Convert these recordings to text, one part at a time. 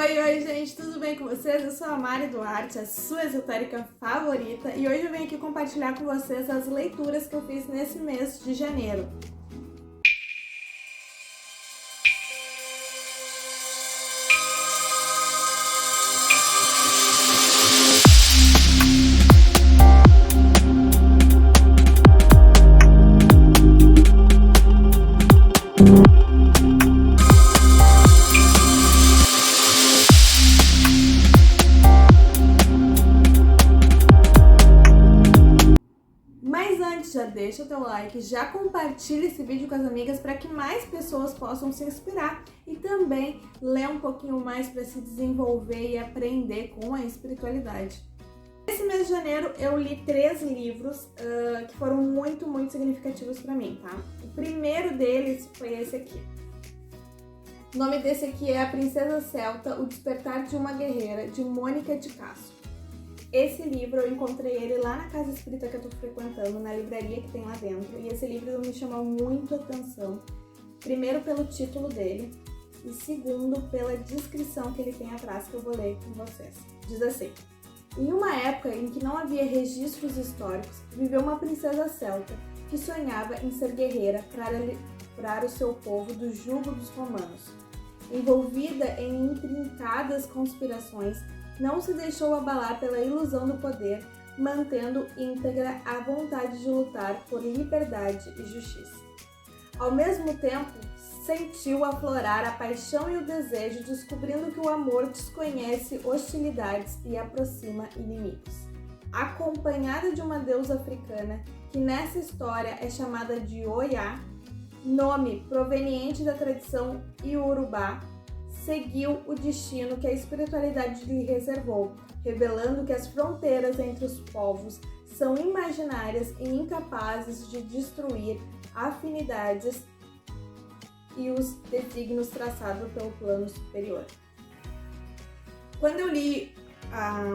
Oi, gente, tudo bem com vocês? Eu sou a Mari Duarte, a sua esotérica favorita, e hoje eu venho aqui compartilhar com vocês as leituras que eu fiz nesse mês de janeiro. Mas antes, já deixa o teu like, já compartilha esse vídeo com as amigas para que mais pessoas possam se inspirar e também ler um pouquinho mais para se desenvolver e aprender com a espiritualidade. Nesse mês de janeiro eu li 3 livros que foram muito significativos para mim, tá? O primeiro deles foi esse aqui. O nome desse aqui é A Princesa Celta, O Despertar de uma Guerreira, de Mônica de Castro. Esse livro eu encontrei ele lá na casa espírita que eu tô frequentando, na livraria que tem lá dentro, e esse livro me chamou muito a atenção, primeiro pelo título dele e segundo pela descrição que ele tem atrás, que eu vou ler com vocês. Diz assim: em uma época em que não havia registros históricos, viveu uma princesa celta que sonhava em ser guerreira para livrar o seu povo do jugo dos romanos. Envolvida em intrincadas conspirações, não se deixou abalar pela ilusão do poder, mantendo íntegra a vontade de lutar por liberdade e justiça. Ao mesmo tempo, sentiu aflorar a paixão e o desejo, descobrindo que o amor desconhece hostilidades e aproxima inimigos. Acompanhada de uma deusa africana, que nessa história é chamada de Oiá, nome proveniente da tradição iorubá, seguiu o destino que a espiritualidade lhe reservou, revelando que as fronteiras entre os povos são imaginárias e incapazes de destruir afinidades e os desígnios traçados pelo plano superior. Quando eu li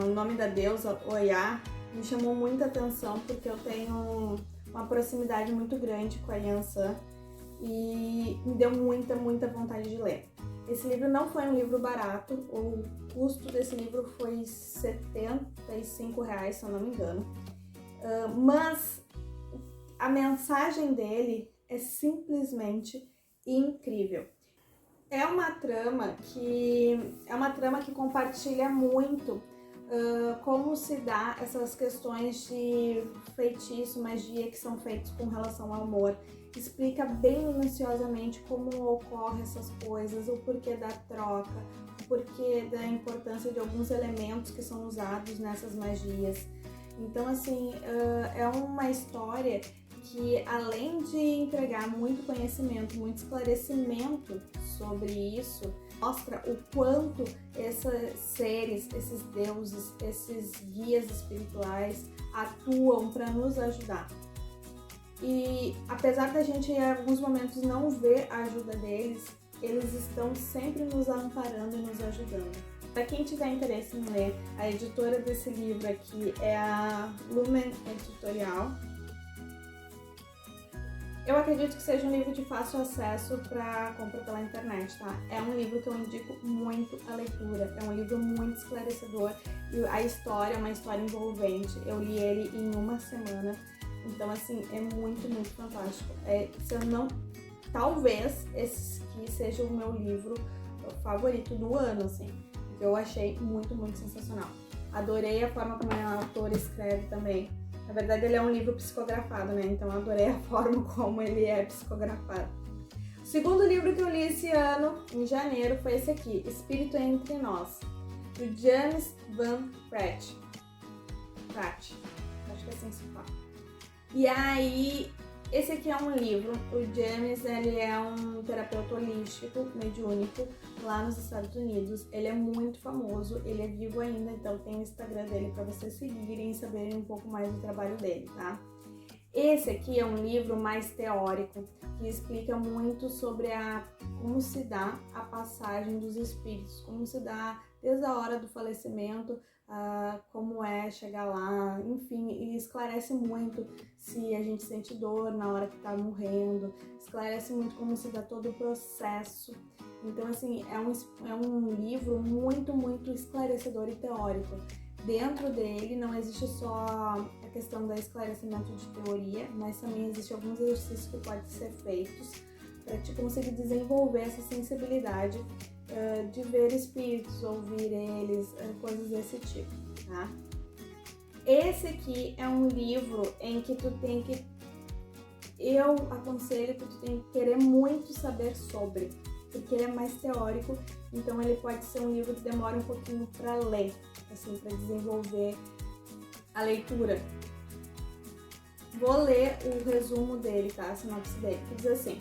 o nome da deusa, Oiá, me chamou muita atenção porque eu tenho uma proximidade muito grande com a Yansan e me deu muita vontade de ler. Esse livro não foi um livro barato, o custo desse livro foi R$ 75, se eu não me engano, mas a mensagem dele é simplesmente incrível. É uma trama que compartilha muito como se dá essas questões de feitiço, magia que são feitos com relação ao amor. Explica bem minuciosamente como ocorrem essas coisas, o porquê da troca, o porquê da importância de alguns elementos que são usados nessas magias. Então, assim, é uma história que, além de entregar muito conhecimento, muito esclarecimento sobre isso, mostra o quanto esses seres, esses deuses, esses guias espirituais atuam para nos ajudar. E apesar da gente em alguns momentos não ver a ajuda deles, eles estão sempre nos amparando e nos ajudando. Para quem tiver interesse em ler, a editora desse livro aqui é a Lumen Editorial. Eu acredito que seja um livro de fácil acesso para compra pela internet, tá? É um livro que eu indico muito a leitura, é um livro muito esclarecedor e a história é uma história envolvente. Eu li ele em uma semana. Então, assim, é muito fantástico. Talvez esse aqui seja o meu livro favorito do ano, assim. Eu achei muito sensacional. Adorei a forma como a autora escreve também. Na verdade, ele é um livro psicografado, né? Então, eu adorei a forma como ele é psicografado. O segundo livro que eu li esse ano, em janeiro, foi esse aqui, Espírito Entre Nós, do James Van Pratt. Acho que é assim que se fala. E aí, esse aqui é um livro, o James, ele é um terapeuta holístico, mediúnico, lá nos Estados Unidos. Ele é muito famoso, ele é vivo ainda, então tem o Instagram dele para vocês seguirem e saberem um pouco mais do trabalho dele, tá? Esse aqui é um livro mais teórico, que explica muito sobre como se dá a passagem dos espíritos, como se dá desde a hora do falecimento, como é chegar lá, enfim, e esclarece muito se a gente sente dor na hora que tá morrendo, esclarece muito como se dá todo o processo. Então, assim, é um livro muito, muito esclarecedor e teórico. Dentro dele não existe só a questão do esclarecimento de teoria, mas também existem alguns exercícios que podem ser feitos para te conseguir desenvolver essa sensibilidade de ver espíritos, ouvir eles, coisas desse tipo, tá? Esse aqui é um livro em que eu aconselho que tu tem que querer muito saber sobre, porque ele é mais teórico, então ele pode ser um livro que demora um pouquinho para ler, assim, para desenvolver a leitura. Vou ler o resumo dele, tá? A sinopse dele, que diz assim: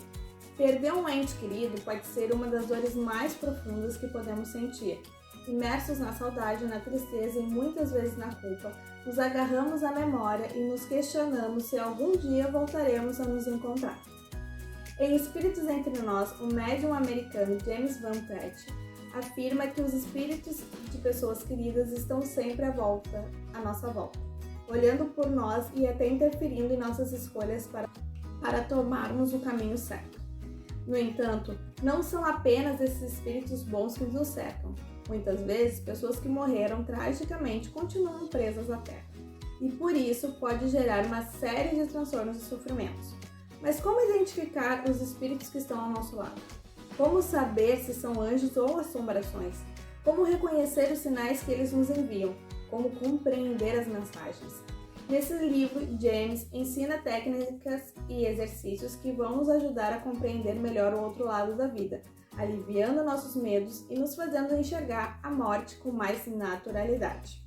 perder um ente querido pode ser uma das dores mais profundas que podemos sentir. Imersos na saudade, na tristeza e muitas vezes na culpa, nos agarramos à memória e nos questionamos se algum dia voltaremos a nos encontrar. Em Espíritos Entre Nós, o médium americano James Van Pratt afirma que os espíritos de pessoas queridas estão sempre à nossa volta, olhando por nós e até interferindo em nossas escolhas para tomarmos o caminho certo. No entanto, não são apenas esses espíritos bons que nos cercam. Muitas vezes, pessoas que morreram tragicamente continuam presas à Terra, e por isso pode gerar uma série de transtornos e sofrimentos. Mas como identificar os espíritos que estão ao nosso lado? Como saber se são anjos ou assombrações? Como reconhecer os sinais que eles nos enviam? Como compreender as mensagens? Nesse livro, James ensina técnicas e exercícios que vão nos ajudar a compreender melhor o outro lado da vida, aliviando nossos medos e nos fazendo enxergar a morte com mais naturalidade.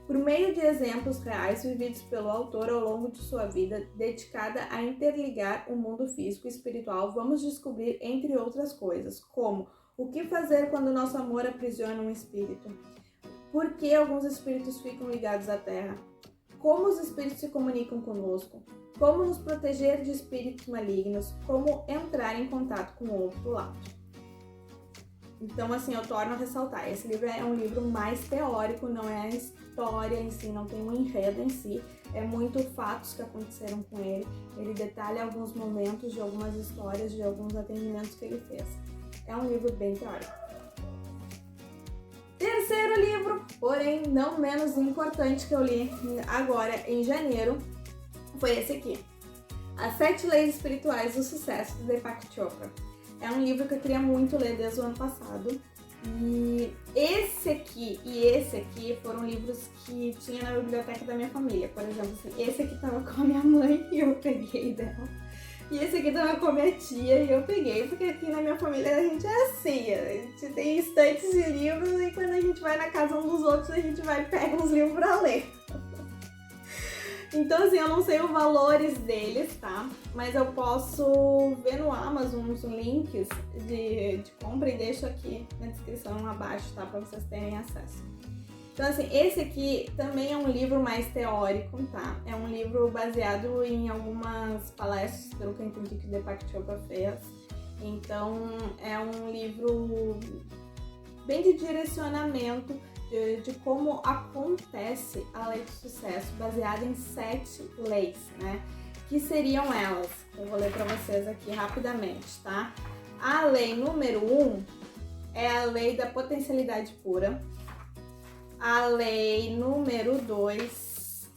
Por meio de exemplos reais vividos pelo autor ao longo de sua vida, dedicada a interligar o mundo físico e espiritual, vamos descobrir, entre outras coisas, como o que fazer quando nosso amor aprisiona um espírito, por que alguns espíritos ficam ligados à Terra, como os espíritos se comunicam conosco, como nos proteger de espíritos malignos, como entrar em contato com o outro lado. Então, assim, eu torno a ressaltar, esse livro é um livro mais teórico, não é a história em si, não tem um enredo em si, é muito fatos que aconteceram com ele, ele detalha alguns momentos de algumas histórias, de alguns atendimentos que ele fez. É um livro bem teórico. Terceiro livro, porém não menos importante, que eu li agora em janeiro, foi esse aqui. As 7 Leis Espirituais do Sucesso, de Deepak Chopra. É um livro que eu queria muito ler desde o ano passado. E esse aqui e esse aqui foram livros que tinha na biblioteca da minha família. Por exemplo, assim, esse aqui tava com a minha mãe e eu peguei dela. E esse aqui tava com a minha tia e eu peguei, porque aqui na minha família a gente é assim, a gente tem estantes de livros e quando a gente vai na casa um dos outros, a gente vai e pega uns livros pra ler. Então, assim, eu não sei os valores deles, tá? Mas eu posso ver no Amazon os links de compra e deixo aqui na descrição abaixo, tá? Pra vocês terem acesso. Então, assim, esse aqui também é um livro mais teórico, tá? É um livro baseado em algumas palestras, pelo que eu entendi que o Deepak Chopra fez. Então, é um livro bem de direcionamento de como acontece a lei do sucesso, baseada em 7 leis, né? Que seriam elas? Eu vou ler para vocês aqui rapidamente, tá? A lei número 1 é a lei da potencialidade pura. A lei número 2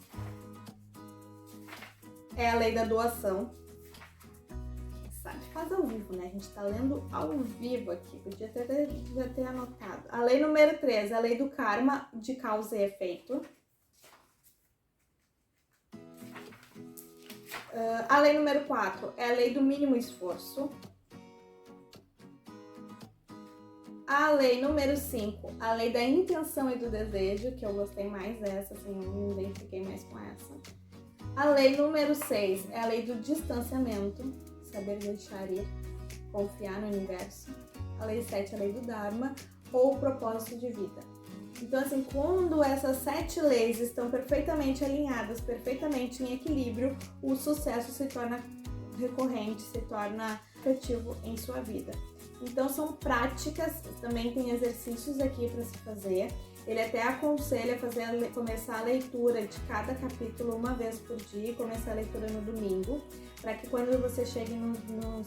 é a lei da doação. Sabe, faz ao vivo, né? A gente tá lendo ao vivo aqui, podia ter anotado. A lei número 3 é a lei do karma, de causa e efeito. A lei número 4 é a lei do mínimo esforço. A lei número 5, a lei da intenção e do desejo, que eu gostei mais dessa, assim, eu me identifiquei mais com essa. A lei número 6 é a lei do distanciamento, saber deixar ir, confiar no universo. A lei 7 é a lei do Dharma, ou o propósito de vida. Então, assim, quando essas 7 leis estão perfeitamente alinhadas, perfeitamente em equilíbrio, o sucesso se torna recorrente, se torna efetivo em sua vida. Então, são práticas, também tem exercícios aqui para se fazer. Ele até aconselha começar a leitura de cada capítulo uma vez por dia e começar a leitura no domingo, para que quando você chegue no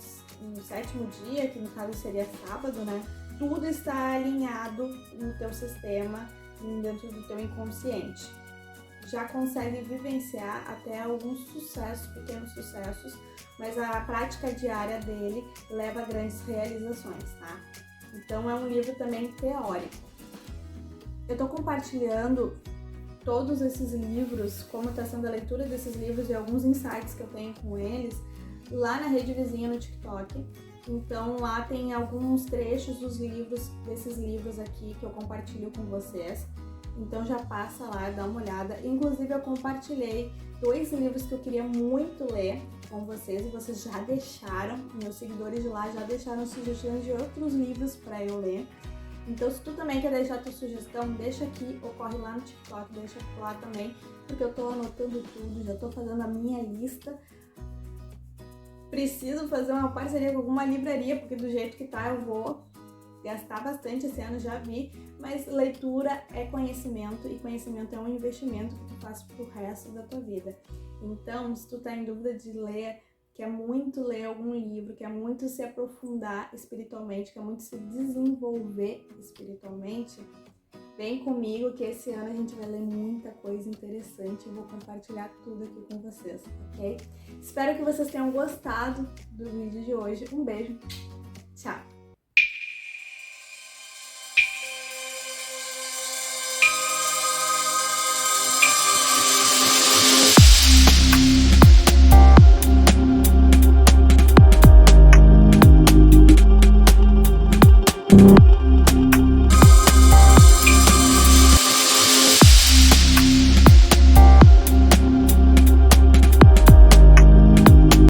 7º dia, que no caso seria sábado, né? Tudo está alinhado no teu sistema, dentro do teu inconsciente. Já consegue vivenciar até alguns sucessos, pequenos sucessos, mas a prática diária dele leva a grandes realizações, tá? Então é um livro também teórico. Eu tô compartilhando todos esses livros, como está sendo a leitura desses livros e alguns insights que eu tenho com eles, lá na Rede Vizinha no TikTok. Então lá tem alguns trechos desses livros aqui que eu compartilho com vocês. Então já passa lá, dá uma olhada. Inclusive eu compartilhei 2 livros que eu queria muito ler com vocês e vocês já deixaram, meus seguidores de lá já deixaram sugestões de outros livros para eu ler. Então se tu também quer deixar tua sugestão, deixa aqui ou corre lá no TikTok, deixa lá também, porque eu tô anotando tudo, já tô fazendo a minha lista. Preciso fazer uma parceria com alguma livraria, porque do jeito que tá eu vou gastar bastante esse ano, já vi, mas leitura é conhecimento e conhecimento é um investimento que tu faz pro resto da tua vida. Então, se tu tá em dúvida de ler, quer muito ler algum livro, quer muito se aprofundar espiritualmente, quer muito se desenvolver espiritualmente, vem comigo que esse ano a gente vai ler muita coisa interessante. Eu vou compartilhar tudo aqui com vocês, ok? Espero que vocês tenham gostado do vídeo de hoje. Um beijo, tchau!